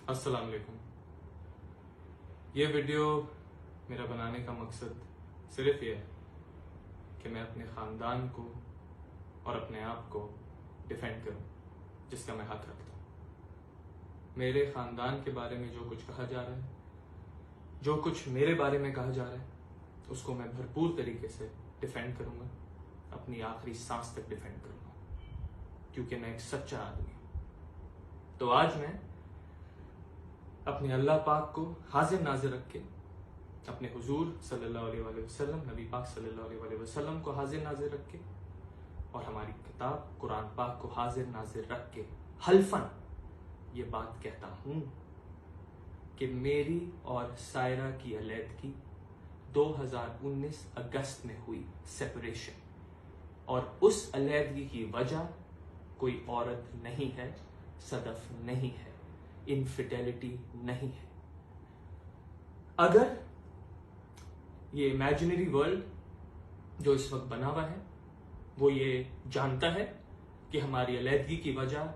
अस्सलाम वालेकुम। ये वीडियो मेरा बनाने का मकसद सिर्फ ये है कि मैं अपने ख़ानदान को और अपने आप को डिफेंड करूं, जिसका मैं हक रखता हूं। मेरे ख़ानदान के बारे में जो कुछ कहा जा रहा है, जो कुछ मेरे बारे में कहा जा रहा है, उसको मैं भरपूर तरीके से डिफेंड करूंगा, अपनी आखिरी सांस तक डिफेंड करूंगा, क्योंकि मैं एक सच्चा आदमी हूं। तो आज मैं अपने अल्लाह पाक को हाजिर नाजिर रख के, अपने हुजूर सल्लल्लाहु अलैहि वसल्लम, नबी पाक सल्लल्लाहु अलैहि वसल्लम को हाजिर नाजिर रख के और हमारी किताब कुरान पाक को हाजिर नाजिर रख के हल्फन ये बात कहता हूं कि मेरी और सायरा की अलैदगी 2019 अगस्त में हुई सेपरेशन, और उस अलैदगी की वजह कोई औरत नहीं है, सदफ नहीं है, इनफिडेलिटी नहीं है। अगर ये इमेजिनरी वर्ल्ड जो इस वक्त बना हुआ है वो ये जानता है कि हमारी अलैदगी की वजह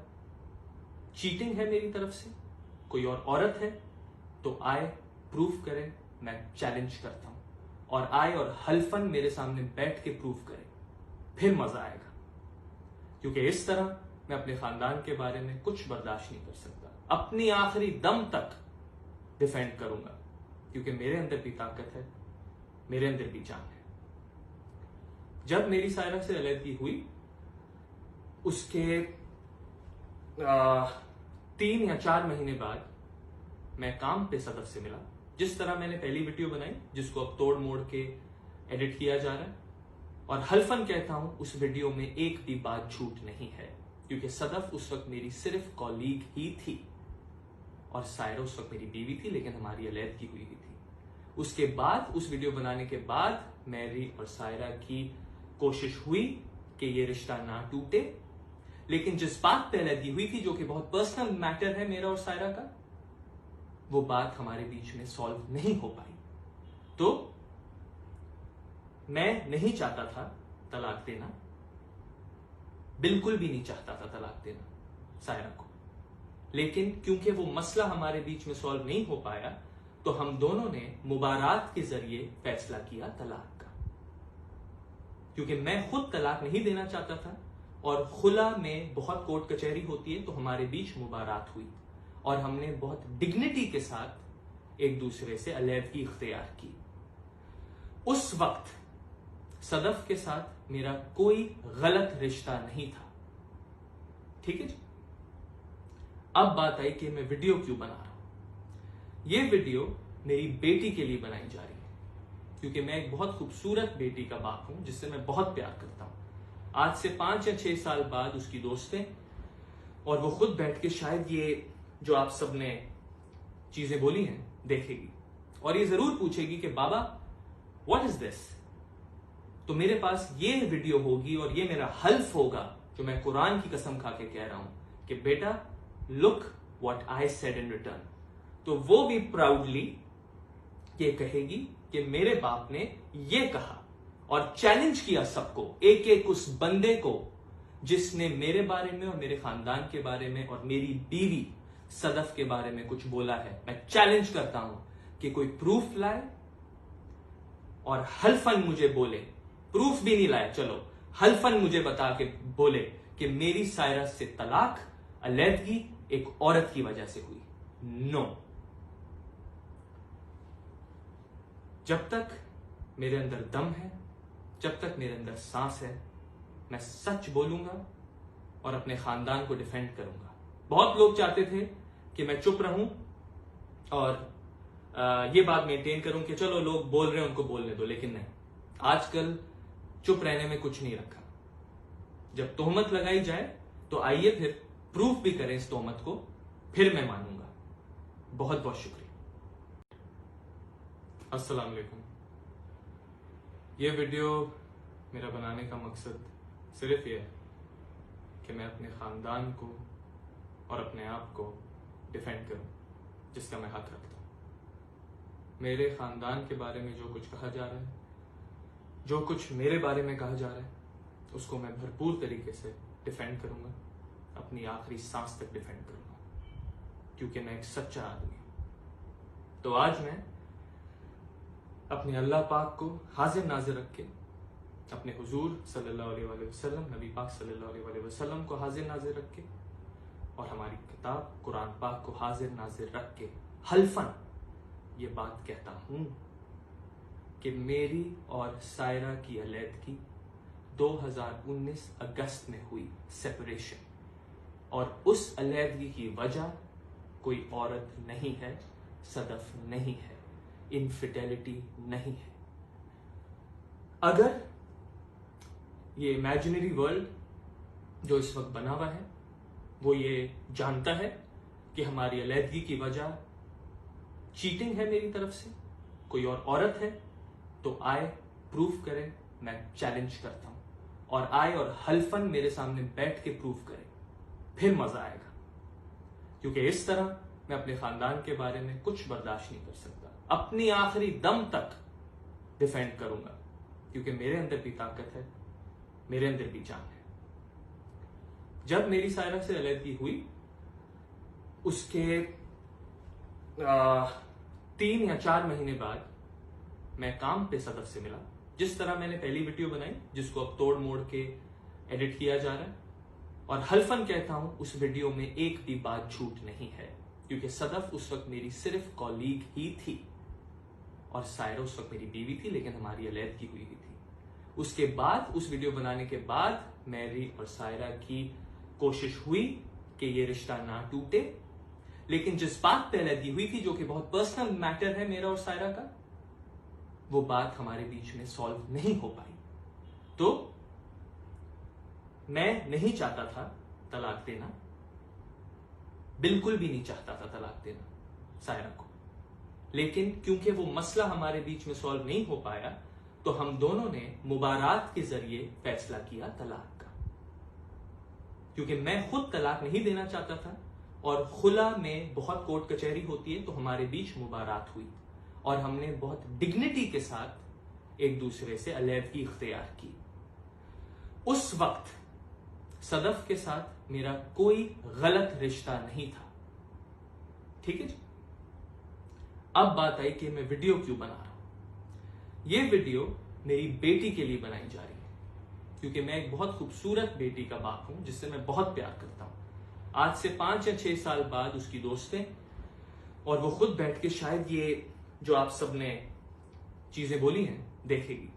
चीटिंग है मेरी तरफ से, कोई और औरत है, तो आए प्रूफ करे, मैं चैलेंज करता हूं, और आए और हल्फन मेरे सामने बैठ के प्रूफ करे, फिर मजा आएगा। क्योंकि इस तरह मैं अपने खानदान के बारे में कुछ बर्दाश्त नहीं कर सकता। अपनी आखिरी दम तक डिफेंड करूंगा, क्योंकि मेरे अंदर भी ताकत है, मेरे अंदर भी जान है। जब मेरी सायरा से अलैदगी हुई, उसके 3 या 4 महीने बाद मैं काम पे सदफ से मिला। जिस तरह मैंने पहली वीडियो बनाई, जिसको अब तोड़ मोड़ के एडिट किया जा रहा है, और हल्फन कहता हूं उस वीडियो में एक भी बात झूठ नहीं है, क्योंकि सदफ उस वक्त मेरी सिर्फ कॉलीग ही थी और सायरा उस वक्त मेरी बीवी थी, लेकिन हमारी अलैदगी हुई थी। उसके बाद, उस वीडियो बनाने के बाद, मेरी और सायरा की कोशिश हुई कि ये रिश्ता ना टूटे, लेकिन जिस बात पे अलैदगी हुई थी, जो कि बहुत पर्सनल मैटर है मेरा और सायरा का, वो बात हमारे बीच में सॉल्व नहीं हो पाई। तो मैं नहीं चाहता था तलाक देना, बिल्कुल भी नहीं चाहता था तलाक देना सायरा को, लेकिन क्योंकि वो मसला हमारे बीच में सॉल्व नहीं हो पाया, तो हम दोनों ने मुबारात के जरिए फैसला किया तलाक का। क्योंकि मैं खुद तलाक नहीं देना चाहता था, और खुला में बहुत कोर्ट कचहरी होती है, तो हमारे बीच मुबारात हुई और हमने बहुत डिग्निटी के साथ एक दूसरे से अलैदगी इख्तियार की। उस वक्त सदफ के साथ मेरा कोई गलत रिश्ता नहीं था, ठीक है जी। अब बात आई कि मैं वीडियो क्यों बना रहा हूं। ये वीडियो मेरी बेटी के लिए बनाई जा रही है, क्योंकि मैं एक बहुत खूबसूरत बेटी का बाप हूं, जिससे मैं बहुत प्यार करता हूं। आज से 5 या 6 साल बाद उसकी दोस्त है, और वो खुद बैठ के शायद ये जो आप सबने चीजें बोली हैं देखेगी, और ये जरूर पूछेगी कि बाबा व्हाट इज दिस। तो मेरे पास ये वीडियो होगी और ये मेरा हल्फ होगा, जो मैं कुरान की कसम खा के कह रहा हूं कि बेटा look what I said in return. तो वो भी प्राउडली ये कहेगी कि मेरे बाप ने ये कहा, और चैलेंज किया सबको, एक एक उस बंदे को जिसने मेरे बारे में और मेरे खानदान के बारे में और मेरी बीवी सदफ के बारे में कुछ बोला है। मैं चैलेंज करता हूं कि कोई प्रूफ लाए और हल्फन मुझे बोले, प्रूफ भी नहीं लाया, चलो हल्फन मुझे बता के बोले कि मेरी सायरा से तलाक, अलैदगी एक औरत की वजह से हुई। नो। जब तक मेरे अंदर दम है, जब तक मेरे अंदर सांस है, मैं सच बोलूंगा और अपने खानदान को डिफेंड करूंगा। बहुत लोग चाहते थे कि मैं चुप रहूं और ये बात मेंटेन करूं कि चलो लोग बोल रहे हैं उनको बोलने दो, लेकिन नहीं, आजकल चुप रहने में कुछ नहीं रखा। जब तोहमत लगाई जाए तो आइए फिर प्रूफ भी करें इस तोहमत को, फिर मैं मानूंगा। बहुत बहुत शुक्रिया। अस्सलाम वालेकुम। ये वीडियो मेरा बनाने का मकसद सिर्फ ये है कि मैं अपने खानदान को और अपने आप को डिफेंड करूं, जिसका मैं हक रखता हूं। मेरे खानदान के बारे में जो कुछ कहा जा रहा है, जो कुछ मेरे बारे में कहा जा रहा है, उसको मैं भरपूर तरीके से डिफेंड करूंगा, अपनी आखिरी सांस तक डिफेंड करूंगा, क्योंकि मैं एक सच्चा आदमी हूं। तो आज मैं अपने अल्लाह पाक को हाजिर नाजिर रख के, अपने हुजूर सल्लल्लाहु अलैहि वसल्लम, नबी पाक सल्लल्लाहु अलैहि वसल्लम को हाजिर नाजिर रख के और हमारी किताब कुरान पाक को हाजिर नाजिर रख के हल्फन ये बात कहता हूं कि मेरी और सायरा की अलैदगी 2019 अगस्त में हुई सेपरेशन, और उस अलैदगी की वजह कोई औरत नहीं है, सदफ नहीं है, इनफिडेलिटी नहीं है। अगर ये इमेजिनरी वर्ल्ड जो इस वक्त बना हुआ है वो ये जानता है कि हमारी अलैदगी की वजह चीटिंग है मेरी तरफ से, कोई और औरत है, तो आए प्रूफ करे, मैं चैलेंज करता हूं, और आए और हल्फन मेरे सामने बैठ के प्रूफ करे, फिर मजा आएगा। क्योंकि इस तरह मैं अपने खानदान के बारे में कुछ बर्दाश्त नहीं कर सकता, अपनी आखिरी दम तक डिफेंड करूंगा, क्योंकि मेरे अंदर भी ताकत है, मेरे अंदर भी जान है। जब मेरी सायरा से अलैदगी हुई उसके 3 या 4 महीने बाद मैं काम पे सदफ से मिला। जिस तरह मैंने पहली वीडियो बनाई, जिसको अब तोड़ मोड़ के एडिट किया जा रहा है, और हल्फन कहता हूं उस वीडियो में एक भी बात झूठ नहीं है, क्योंकि सदफ उस वक्त मेरी सिर्फ कॉलीग ही थी और सायरा उस वक्त मेरी बीवी थी, लेकिन हमारी अलैदगी हुई थी। उसके बाद, उस वीडियो बनाने के बाद मेरी और सायरा की कोशिश हुई कि ये रिश्ता ना टूटे, लेकिन जिस बात पे अलैदगी हुई थी, जो कि बहुत पर्सनल मैटर है मेरा और सायरा का, वो बात हमारे बीच में सॉल्व नहीं हो पाई। तो मैं नहीं चाहता था तलाक देना, बिल्कुल भी नहीं चाहता था तलाक देना सायरा को, लेकिन क्योंकि वो मसला हमारे बीच में सॉल्व नहीं हो पाया, तो हम दोनों ने मुबारात के जरिए फैसला किया तलाक का। क्योंकि मैं खुद तलाक नहीं देना चाहता था, और खुला में बहुत कोर्ट कचहरी होती है, तो हमारे बीच मुबारात हुई और हमने बहुत डिग्निटी के साथ एक दूसरे से अलैदगी इख्तियार की। उस वक्त सदफ के साथ मेरा कोई गलत रिश्ता नहीं था, ठीक है जी। अब बात आई कि मैं वीडियो क्यों बना रहा हूं। ये वीडियो मेरी बेटी के लिए बनाई जा रही है, क्योंकि मैं एक बहुत खूबसूरत बेटी का बाप हूं जिससे मैं बहुत प्यार करता हूं। आज से 5 या 6 साल बाद उसकी दोस्त है, और वो खुद बैठ के शायद ये जो आप सबने चीजें बोली हैं देखेगी,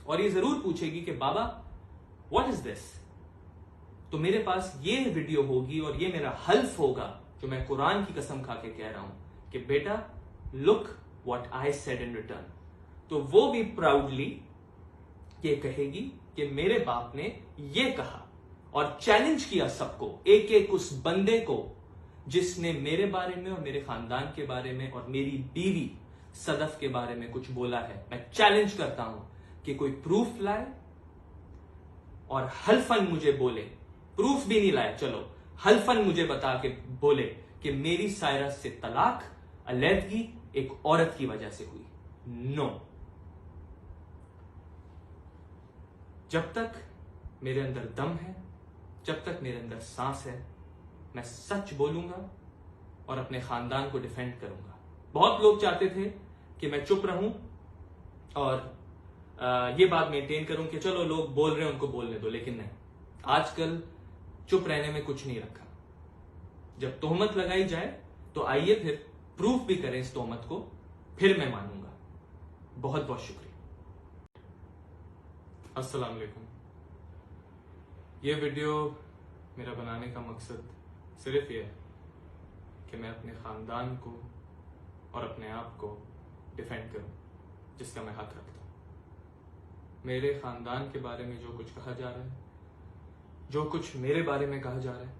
और ये जरूर पूछेगी कि बाबा व्हाट इज दिस। तो मेरे पास ये वीडियो होगी और ये मेरा हल्फ होगा, जो मैं कुरान की कसम खा के कह रहा हूं कि बेटा look what I said in return. तो वो भी प्राउडली ये कहेगी कि मेरे बाप ने ये कहा, और चैलेंज किया सबको, एक एक उस बंदे को जिसने मेरे बारे में और मेरे खानदान के बारे में और मेरी बीवी सदफ के बारे में कुछ बोला है। मैं चैलेंज करता हूं कि कोई प्रूफ लाए और हल्फन मुझे बोले, प्रूफ भी नहीं लाए, चलो हल्फन मुझे बता के बोले कि मेरी सायरा से तलाक, अलैदगी एक औरत की वजह से हुई। नो, जब तक मेरे अंदर दम है, जब तक मेरे अंदर सांस है, मैं सच बोलूंगा और अपने खानदान को डिफेंड करूंगा। बहुत लोग चाहते थे कि मैं चुप रहूं और ये बात मेंटेन करूं कि चलो लोग बोल रहे हैं उनको बोलने दो, लेकिन नहीं, आजकल चुप रहने में कुछ नहीं रखा। जब तोहमत लगाई जाए तो आइए फिर प्रूफ भी करें इस तोहमत को, फिर मैं मानूंगा। बहुत बहुत शुक्रिया। अस्सलाम वालेकुम। ये वीडियो मेरा बनाने का मकसद सिर्फ ये है कि मैं अपने खानदान को और अपने आप को डिफेंड करूं, जिसका मैं हक रखता हूं। मेरे खानदान के बारे में जो कुछ कहा जा रहा है, जो कुछ मेरे बारे में कहा जा रहा है,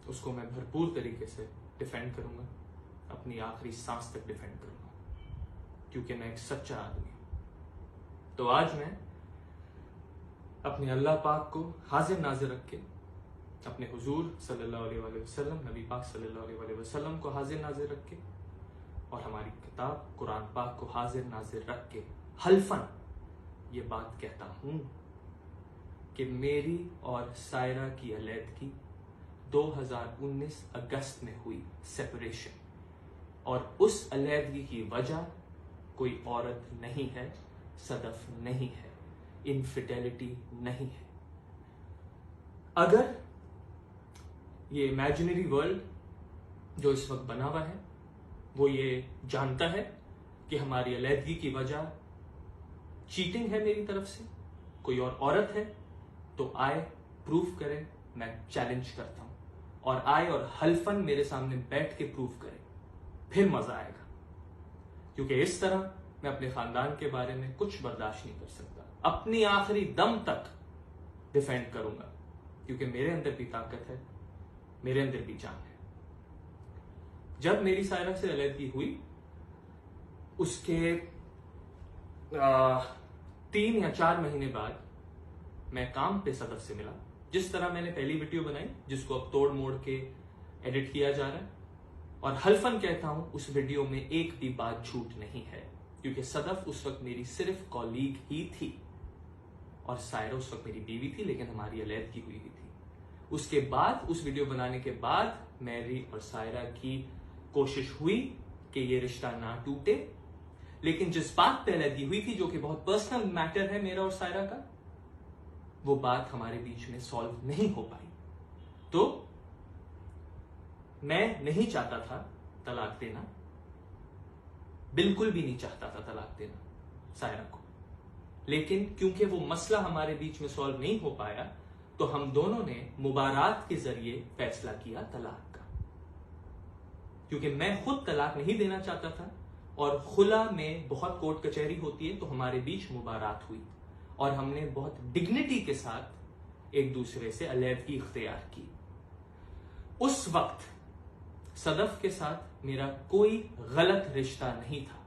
उसको मैं भरपूर तरीके से डिफेंड करूंगा, अपनी आखिरी सांस तक डिफेंड करूंगा, क्योंकि मैं एक सच्चा आदमी हूं। तो आज मैं अपने अल्लाह पाक को हाजिर नाजिर रख के, अपने हुजूर सल्लल्लाहु अलैहि वसल्लम, नबी पाक सल्लल्लाहु अलैहि वसल्लम को हाजिर नाजिर रख के, और हमारी किताब कुरान पाक को हाजिर नाजिर रख के हल्फन ये बात कहता हूं कि मेरी और सायरा की अलैदगी 2019 अगस्त में हुई सेपरेशन, और उस अलहदगी की वजह कोई औरत नहीं है, सदफ नहीं है, इनफिडेलिटी नहीं है। अगर ये इमेजिनरी वर्ल्ड जो इस वक्त बना हुआ है वो ये जानता है कि हमारी अलहदगी की वजह चीटिंग है मेरी तरफ से, कोई और औरत है, तो आए प्रूफ करे, मैं चैलेंज करता हूं, और आए और हल्फन मेरे सामने बैठ के प्रूफ करे, फिर मजा आएगा। क्योंकि इस तरह मैं अपने खानदान के बारे में कुछ बर्दाश्त नहीं कर सकता, अपनी आखिरी दम तक डिफेंड करूंगा, क्योंकि मेरे अंदर भी ताकत है, मेरे अंदर भी जान है। जब मेरी सायरा से अलहदगी हुई उसके 3 या 4 महीने बाद मैं काम पे सदफ से मिला। जिस तरह मैंने पहली वीडियो बनाई, जिसको अब तोड़ मोड़ के एडिट किया जा रहा है, और हल्फन कहता हूं उस वीडियो में एक भी बात झूठ नहीं है, क्योंकि सदफ उस वक्त मेरी सिर्फ कॉलीग ही थी और सायरा उस वक्त मेरी बीवी थी, लेकिन हमारी अलहदगी हुई थी। उसके बाद, उस वीडियो बनाने के बाद मेरी और सायरा की कोशिश हुई कि ये रिश्ता ना टूटे, लेकिन जिस बात पे अलहदगी हुई थी, जो कि बहुत पर्सनल मैटर है मेरा और सायरा का, वो बात हमारे बीच में सॉल्व नहीं हो पाई। तो मैं नहीं चाहता था तलाक देना, बिल्कुल भी नहीं चाहता था तलाक देना सायरा को, लेकिन क्योंकि वो मसला हमारे बीच में सॉल्व नहीं हो पाया, तो हम दोनों ने मुबारात के जरिए फैसला किया तलाक का। क्योंकि मैं खुद तलाक नहीं देना चाहता था, और खुला में बहुत कोर्ट कचहरी होती है, तो हमारे बीच मुबारात हुई और हमने बहुत डिग्निटी के साथ एक दूसरे से अलहदगी इख्तियार की। उस वक्त सदफ के साथ मेरा कोई गलत रिश्ता नहीं था,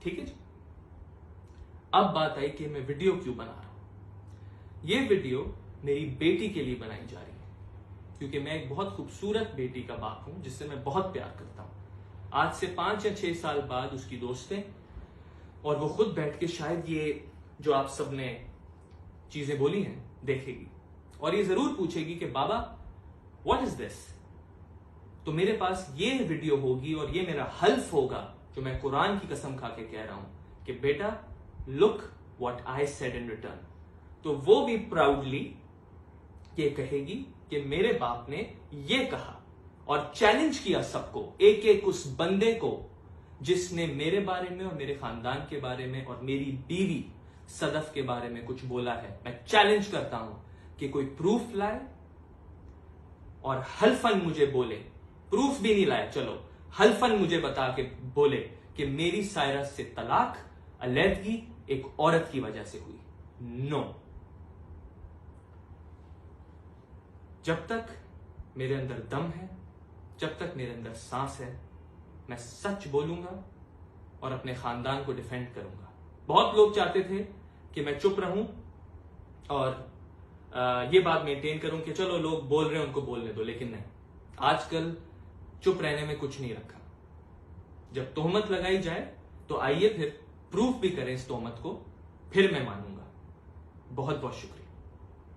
ठीक है जी। अब बात आई कि मैं वीडियो क्यों बना रहा हूं। ये वीडियो मेरी बेटी के लिए बनाई जा रही है, क्योंकि मैं एक बहुत खूबसूरत बेटी का बाप हूं जिससे मैं बहुत प्यार करता हूं। आज से 5 या 6 साल बाद उसकी दोस्त है, और वो खुद बैठ के शायद ये जो आप सबने चीजें बोली हैं देखेगी, और ये जरूर पूछेगी कि बाबा व्हाट इज दिस। तो मेरे पास ये वीडियो होगी और ये मेरा हल्फ होगा, जो मैं कुरान की कसम खा के कह रहा हूं कि बेटा look what I said in return. तो वो भी प्राउडली ये कहेगी कि मेरे बाप ने ये कहा, और चैलेंज किया सबको, एक एक उस बंदे को जिसने मेरे बारे में और मेरे खानदान के बारे में और मेरी बीवी सदफ के बारे में कुछ बोला है। मैं चैलेंज करता हूं कि कोई प्रूफ लाए और हल्फन मुझे बोले, प्रूफ भी नहीं लाया, चलो हल्फन मुझे बता के बोले कि मेरी सायरा से तलाक, अलहदगी एक औरत की वजह से हुई। नो, जब तक मेरे अंदर दम है, जब तक मेरे अंदर सांस है, मैं सच बोलूंगा और अपने खानदान को डिफेंड करूंगा। बहुत लोग चाहते थे कि मैं चुप रहूं और ये बात मेंटेन करूं कि चलो लोग बोल रहे हैं उनको बोलने दो, लेकिन नहीं, आजकल चुप रहने में कुछ नहीं रखा। जब तोहमत लगाई जाए तो आइए फिर प्रूफ भी करें इस तोहमत को, फिर मैं मानूंगा। बहुत बहुत शुक्रिया।